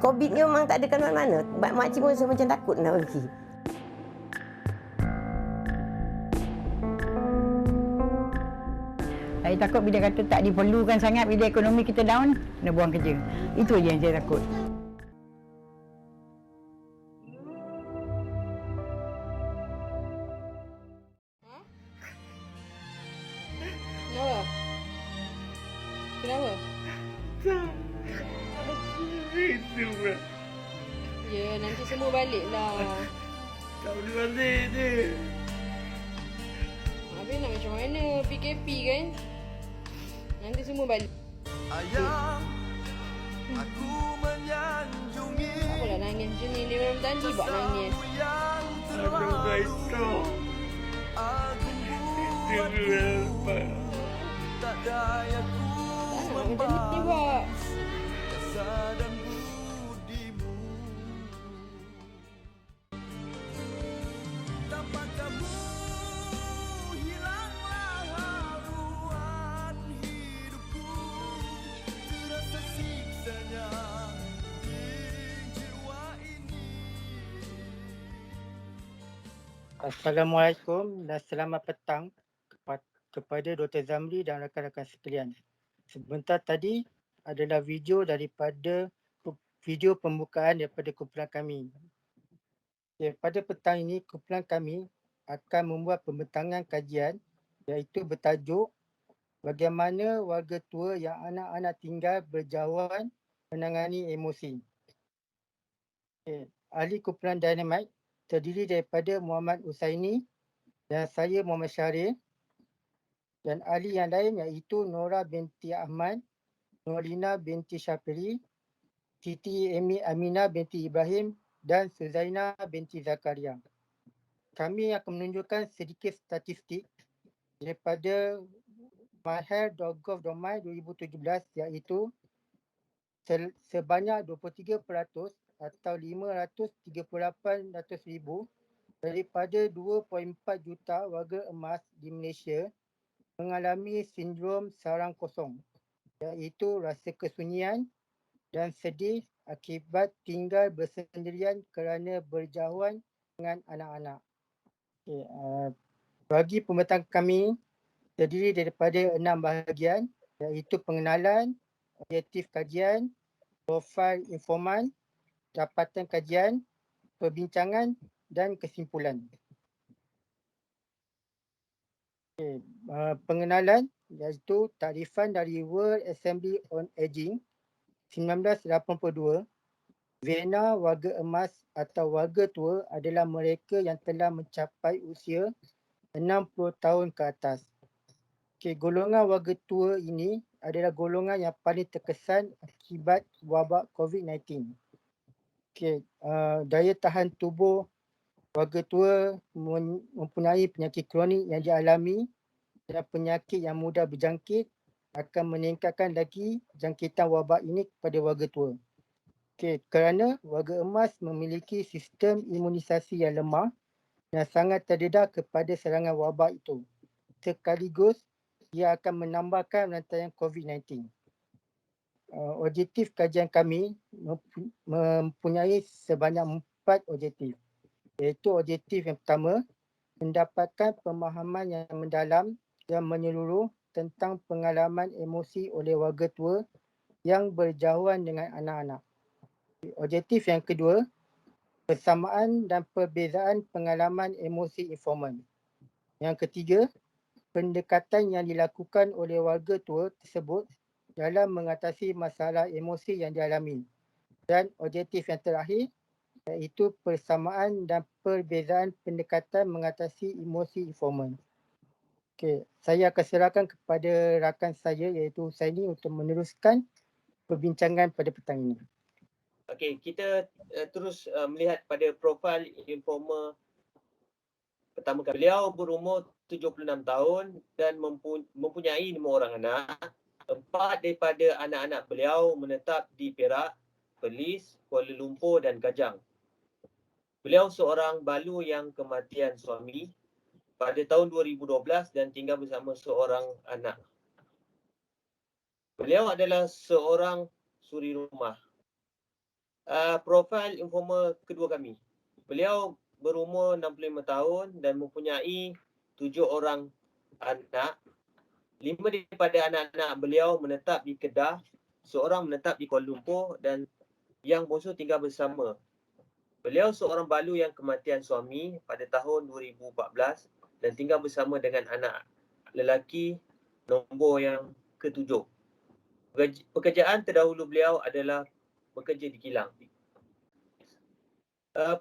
COVID ni memang tak ada kat mana-mana. Makcik pun rasa macam takut nak pergi. Saya takut bila kata tak diperlukan sangat, bila ekonomi kita down, kena buang kerja. Itu je yang saya takut. Kenapa? Kenapa? Itu pula. Ya, nanti semua balik lah. Tak boleh balik ni. Habis nak macam mana? PKP kan? Nanti semua balik. Ayah, aku menyanjungi. Tak apalah nangis macam ni. Dia memang tadi buat nangis. Aduh, Baito. Itu lepas. Tak daya ku Tak nak macam ni buat. rasa dan budimu. Tanpa kamu hilanglah haruan hidupku. Terasa siksanya di jiwa ini. Assalamualaikum dan selamat petang kepada Dr. Zamri dan rakan-rakan sekalian. Sebentar tadi adalah video daripada video pembukaan daripada kumpulan kami. Pada petang ini, kumpulan kami akan membuat pembentangan kajian iaitu bertajuk bagaimana warga tua yang anak-anak tinggal berjauhan menangani emosi. Ahli kumpulan Dynamite terdiri daripada Muhammad Usaini dan saya Muhammad Syaril, dan ahli yang lain iaitu Nora binti Ahmad, Norina binti Syafiri, Siti Amy Aminah binti Ibrahim dan Suzaina binti Zakaria. Kami akan menunjukkan sedikit statistik daripada myhealth.gov.my 2017 iaitu sebanyak 23% atau 538,000 daripada 2.4 juta warga emas di Malaysia mengalami sindrom sarang kosong, iaitu rasa kesunyian dan sedih akibat tinggal bersendirian kerana berjauhan dengan anak-anak. Bagi pembentang kami terdiri daripada 6 bahagian iaitu pengenalan, objektif kajian, profil informan, dapatan kajian, perbincangan dan kesimpulan. Pengenalan iaitu takrifan dari World Assembly on Aging 1982. Vena warga emas atau warga tua adalah mereka yang telah mencapai usia 60 tahun ke atas. Golongan warga tua ini adalah golongan yang paling terkesan akibat wabak COVID-19. Daya tahan tubuh warga tua mempunyai penyakit kronik yang dialami dan penyakit yang mudah berjangkit akan meningkatkan lagi jangkitan wabak ini kepada warga tua. Kerana warga emas memiliki sistem imunisasi yang lemah dan sangat terdedah kepada serangan wabak itu. Sekaligus ia akan menambahkan rantaian COVID-19. Objektif kajian kami mempunyai sebanyak 4 objektif. Iaitu objektif yang pertama, mendapatkan pemahaman yang mendalam dan menyeluruh tentang pengalaman emosi oleh warga tua yang berjauhan dengan anak-anak. Objektif yang kedua, persamaan dan perbezaan pengalaman emosi informan. Yang ketiga, pendekatan yang dilakukan oleh warga tua tersebut dalam mengatasi masalah emosi yang dialami. Dan objektif yang terakhir, iaitu persamaan dan perbezaan pendekatan mengatasi emosi informan. Saya akan serahkan kepada rakan saya iaitu Husaini untuk meneruskan perbincangan pada petang ini. Okey, kita terus melihat pada profil informer pertama kali. Beliau berumur 76 tahun dan mempunyai 5 orang anak. 4 daripada anak-anak beliau menetap di Perak, Perlis, Kuala Lumpur dan Kajang. Beliau seorang balu yang kematian suami pada tahun 2012 dan tinggal bersama seorang anak. Beliau adalah seorang suri rumah. Profil informa kedua kami. Beliau berumur 65 tahun dan mempunyai 7 orang anak. 5 daripada anak-anak beliau menetap di Kedah, seorang menetap di Kuala Lumpur dan yang bongsu tinggal bersama. Beliau seorang balu yang kematian suami pada tahun 2014 dan tinggal bersama dengan anak lelaki nombor yang ke-7. Pekerjaan terdahulu beliau adalah bekerja di kilang.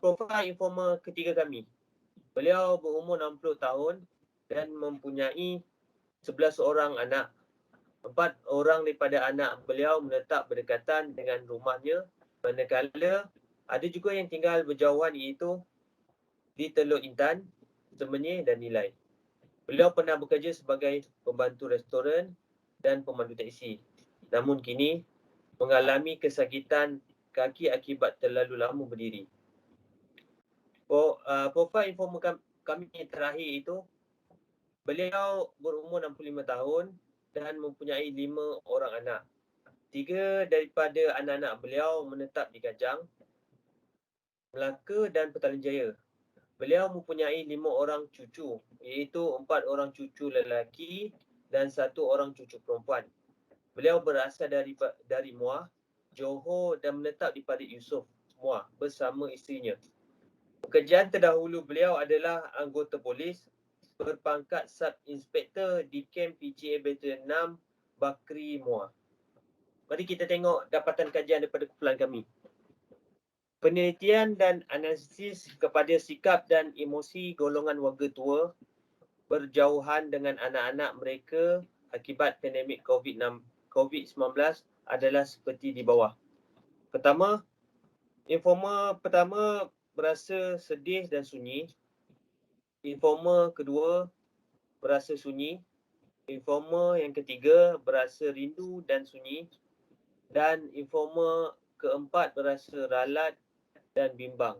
Profil informa ketiga kami. Beliau berumur 60 tahun dan mempunyai 11 orang anak. 4 orang daripada anak beliau menetap berdekatan dengan rumahnya, manakala ada juga yang tinggal berjauhan iaitu di Teluk Intan, Semenyih dan Nilai. Beliau pernah bekerja sebagai pembantu restoran dan pemandu teksi. Namun kini mengalami kesakitan kaki akibat terlalu lama berdiri. Profil informa kami yang terakhir itu, beliau berumur 65 tahun dan mempunyai 5 orang anak. 3 daripada anak-anak beliau menetap di Kajang, Melaka dan Petaling Jaya. Beliau mempunyai 5 orang cucu, iaitu 4 orang cucu lelaki dan 1 orang cucu perempuan. Beliau berasal dari Muar, Johor dan menetap di Parit Yusof, Muar bersama isterinya. Pekerjaan terdahulu beliau adalah anggota polis berpangkat sub-inspektor di Kem PGA Batalion 6 Bakri Muar. Mari kita tengok dapatan kajian daripada kumpulan kami. Penelitian dan analisis kepada sikap dan emosi golongan warga tua berjauhan dengan anak-anak mereka akibat pandemik COVID-19 adalah seperti di bawah. Pertama, informa pertama berasa sedih dan sunyi. Informa kedua berasa sunyi. Informa yang ketiga berasa rindu dan sunyi. Dan informa keempat berasa ralat dan bimbang.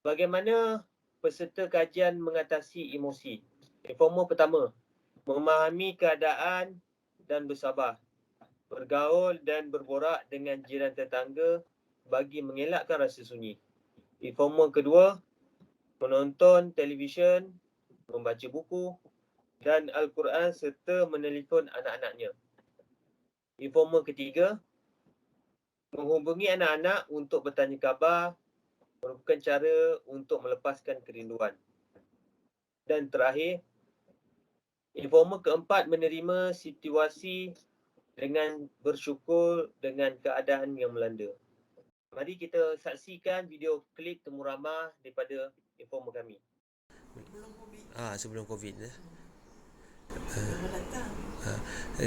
Bagaimana peserta kajian mengatasi emosi? Informa pertama, memahami keadaan dan bersabar. Bergaul dan berborak dengan jiran tetangga bagi mengelakkan rasa sunyi. Informa kedua, menonton televisyen, membaca buku dan Al-Quran serta menelefon anak-anaknya. Informa ketiga, menghubungi anak-anak untuk bertanya khabar merupakan cara untuk melepaskan kerinduan. Dan terakhir, informa keempat, menerima situasi dengan bersyukur dengan keadaan yang melanda. Mari kita saksikan video klip temu ramah daripada informa kami. Sebelum COVID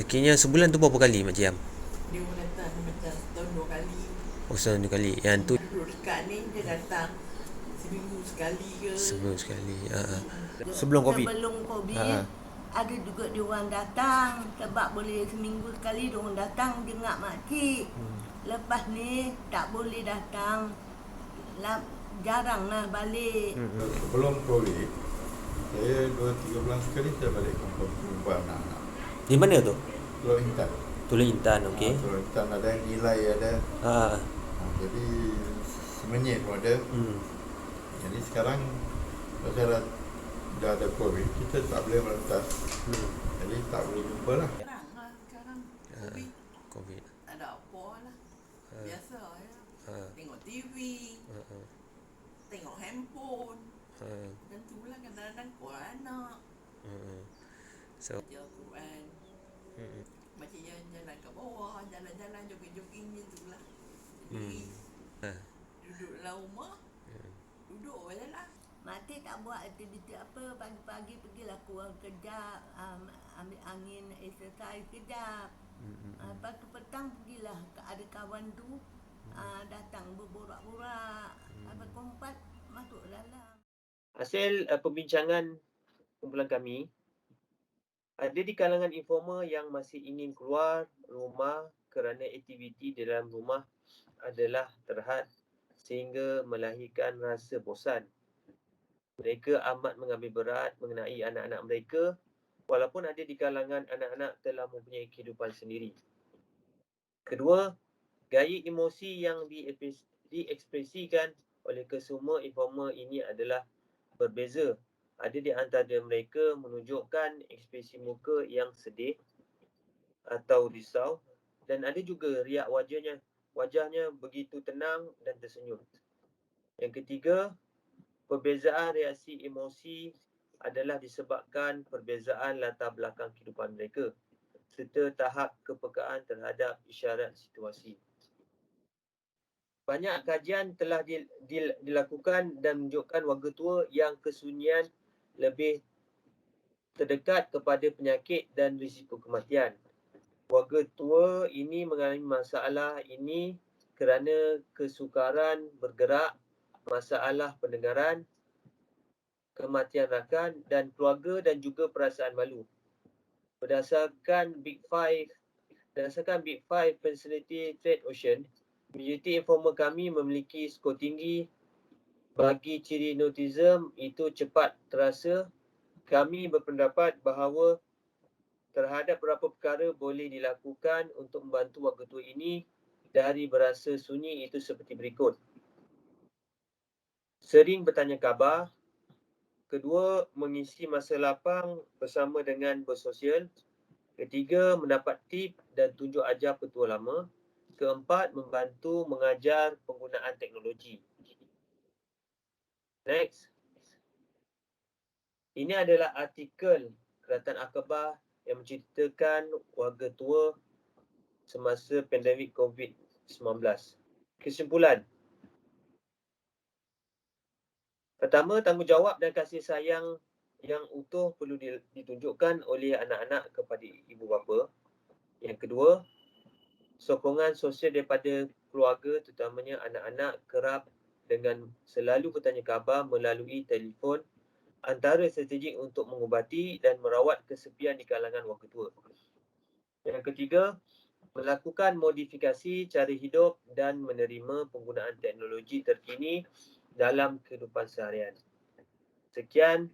kira sebulan tu berapa kali Makcik Am? Dia datang macam setahun 2 kali. Setahun 2 kali. Yang tu Duduk dekat ni dia datang seminggu sekali ke. sebelum sekali. Sebelum COVID. Sebelum COVID ada juga diorang datang sebab boleh seminggu sekali diorang datang jengak makcik. Lepas ni tak boleh datang. Jaranglah balik. Sebelum COVID, saya 2-3 bulan sekali saya balik kampung buat anak-anak. Di mana tu? Teluk Intan. Teluk Intan, okey. Teluk Intan ada, Nilai ada. Jadi Semenyih pun ada. Jadi sekarang pasal dah ada COVID, kita tak boleh melintas. Jadi tak boleh jumpa lah. Jarang lah sekarang. COVID. Tak ada apa lah. Biasa ya. Tengok TV. Tengok handphone. Dan tu lah kadang-kadang call anak. So Baca Quran. Macam jalan kat bawah, jalan-jalan, jogging-jogging je tu lah. Jadi duduk dalam rumah, duduk je lah. Makcik tak buat aktiviti apa, pagi-pagi pergilah keluar kejap, ambil angin, exercise kejap. Lepas tu petang pergilah, ada kawan tu datang berborak-borak. Lepas tu 4 masuk dalam. Hasil pembincangan kumpulan kami, ada di kalangan informa yang masih ingin keluar rumah kerana aktiviti di dalam rumah adalah terhad sehingga melahirkan rasa bosan. Mereka amat mengambil berat mengenai anak-anak mereka walaupun ada di kalangan anak-anak telah mempunyai kehidupan sendiri. Kedua, Gaya emosi yang diekspresikan oleh kesemua informer ini adalah berbeza. Ada di antara mereka menunjukkan ekspresi muka yang sedih atau risau, dan ada juga riak wajahnya begitu tenang dan tersenyum. Yang ketiga, perbezaan reaksi emosi adalah disebabkan perbezaan latar belakang kehidupan mereka serta tahap kepekaan terhadap isyarat situasi. Banyak kajian telah dilakukan dan menunjukkan warga tua yang kesunyian lebih terdekat kepada penyakit dan risiko kematian. Warga tua ini mengalami masalah ini kerana kesukaran bergerak, masalah pendengaran, kematian rakan dan keluarga dan juga perasaan malu. Berdasarkan Big Five Personality Trait Ocean, komuniti informal kami memiliki skor tinggi bagi ciri notism itu cepat terasa. Kami berpendapat bahawa terhadap beberapa perkara boleh dilakukan untuk membantu warga tua ini dari berasa sunyi itu seperti berikut. Sering bertanya khabar. Kedua, mengisi masa lapang bersama dengan bersosial. Ketiga, mendapat tip dan tunjuk ajar petua lama. Keempat, membantu mengajar penggunaan teknologi. Next. Ini adalah artikel Kerajaan Aqabah yang menceritakan warga tua semasa pandemik COVID-19. Kesimpulan. Pertama, tanggungjawab dan kasih sayang yang utuh perlu ditunjukkan oleh anak-anak kepada ibu bapa. Yang kedua, sokongan sosial daripada keluarga, terutamanya anak-anak, kerap dengan selalu bertanya khabar melalui telefon, antara strategik untuk mengubati dan merawat kesepian di kalangan warga tua. Yang ketiga, melakukan modifikasi cara hidup dan menerima penggunaan teknologi terkini dalam kehidupan seharian. Sekian,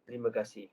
terima kasih.